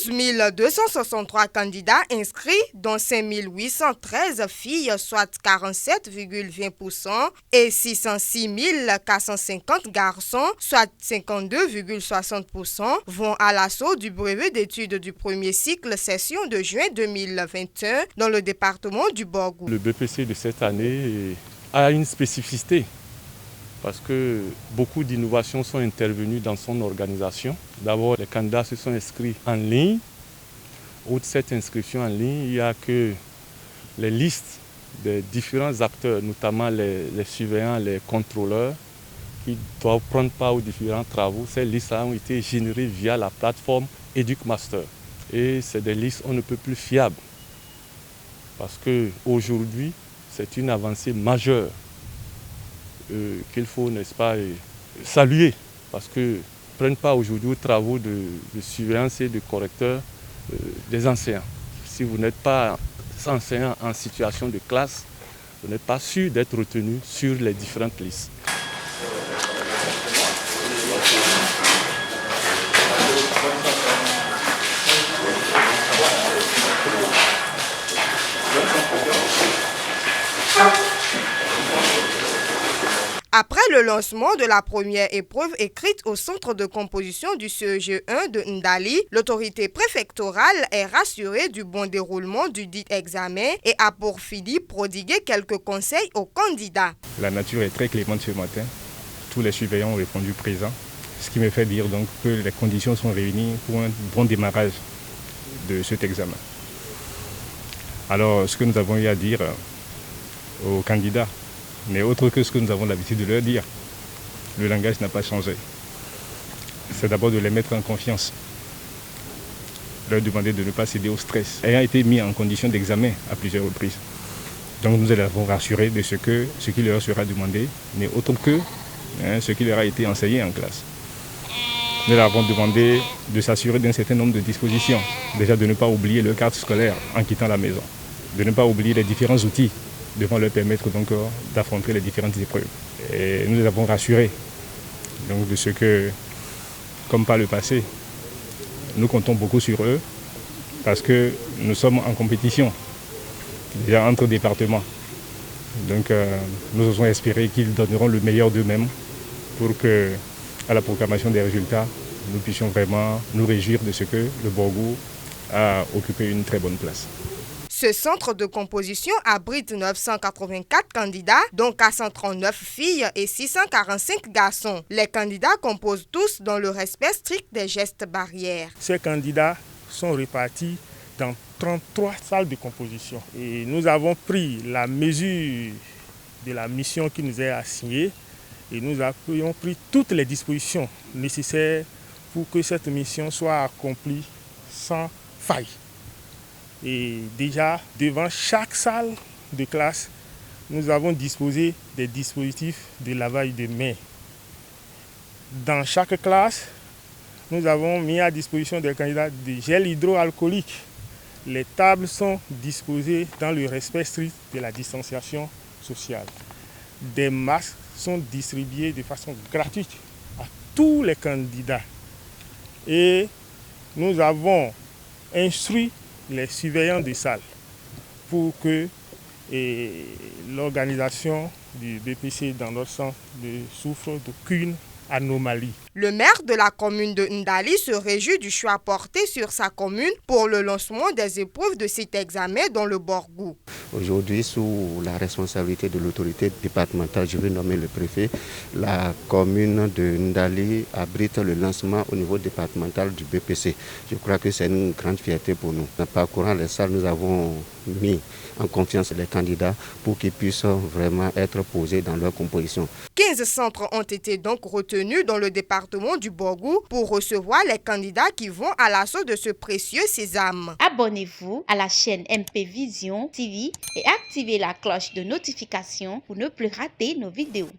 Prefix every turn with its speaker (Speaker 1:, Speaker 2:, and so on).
Speaker 1: 12 263 candidats inscrits, dont 5 813 filles, soit 47,20%, et 606 450 garçons, soit 52,60%, vont à l'assaut du brevet d'études du premier cycle session de juin 2021 dans le département du Borgou.
Speaker 2: Le BPC de cette année a une spécificité parce que beaucoup d'innovations sont intervenues dans son organisation. D'abord, les candidats se sont inscrits en ligne. Outre cette inscription en ligne, il n'y a que les listes des différents acteurs, notamment les surveillants, les contrôleurs, qui doivent prendre part aux différents travaux. Ces listes ont été générées via la plateforme EducMaster. Et c'est des listes on ne peut plus fiables. Parce qu'aujourd'hui, c'est une avancée majeure qu'il faut, n'est-ce pas, saluer. Parce que prennent part aujourd'hui aux travaux de surveillance et de correcteurs des enseignants. Si vous n'êtes pas enseignant en situation de classe, vous n'êtes pas sûr d'être retenu sur les différentes listes.
Speaker 1: Après le lancement de la première épreuve écrite au centre de composition du CEG1 de Ndali, l'autorité préfectorale est rassurée du bon déroulement du dit examen et a pour fini prodigué quelques conseils aux candidats.
Speaker 3: La nature est très clémente ce matin. Tous les surveillants ont répondu présent, ce qui me fait dire donc que les conditions sont réunies pour un bon démarrage de cet examen. Alors, ce que nous avons eu à dire aux candidats, mais autre que ce que nous avons l'habitude de leur dire, le langage n'a pas changé. C'est d'abord de les mettre en confiance, leur demander de ne pas céder au stress, ayant été mis en condition d'examen à plusieurs reprises. Donc nous les avons rassurés de ce qui leur sera demandé, mais autre que ce qui leur a été enseigné en classe. Nous leur avons demandé de s'assurer d'un certain nombre de dispositions, déjà de ne pas oublier leur carte scolaire en quittant la maison, de ne pas oublier les différents outils devant leur permettre donc d'affronter les différentes épreuves. Et nous les avons rassurés donc de ce que, comme par le passé, nous comptons beaucoup sur eux parce que nous sommes en compétition déjà entre départements. Donc nous osons espérer qu'ils donneront le meilleur d'eux-mêmes pour que, à la proclamation des résultats, nous puissions vraiment nous réjouir de ce que le Borgou a occupé une très bonne place.
Speaker 1: Ce centre de composition abrite 984 candidats, dont 439 filles et 645 garçons. Les candidats composent tous dans le respect strict des gestes barrières.
Speaker 4: Ces candidats sont répartis dans 33 salles de composition. Et nous avons pris la mesure de la mission qui nous est assignée et nous avons pris toutes les dispositions nécessaires pour que cette mission soit accomplie sans faille. Et déjà, devant chaque salle de classe, nous avons disposé des dispositifs de lavage de mains. Dans chaque classe, nous avons mis à disposition des candidats des gels hydroalcooliques. Les tables sont disposées dans le respect strict de la distanciation sociale. Des masques sont distribués de façon gratuite à tous les candidats. Et nous avons instruit les surveillants des salles pour que l'organisation du BPC dans notre centre ne souffre d'aucune anomalie.
Speaker 1: Le maire de la commune de Ndali se réjouit du choix porté sur sa commune pour le lancement des épreuves de cet examen dans le Borgou.
Speaker 5: Aujourd'hui, sous la responsabilité de l'autorité départementale, je vais nommer le préfet, la commune de Ndali abrite le lancement au niveau départemental du BPC. Je crois que c'est une grande fierté pour nous. En parcourant les salles, nous avons mis en confiance les candidats pour qu'ils puissent vraiment être posés dans leur composition.
Speaker 1: 15 centres ont été donc retenus dans le département du Borgou pour recevoir les candidats qui vont à l'assaut de ce précieux sésame.
Speaker 6: Abonnez-vous à la chaîne MP Vision TV et activez la cloche de notification pour ne plus rater nos vidéos.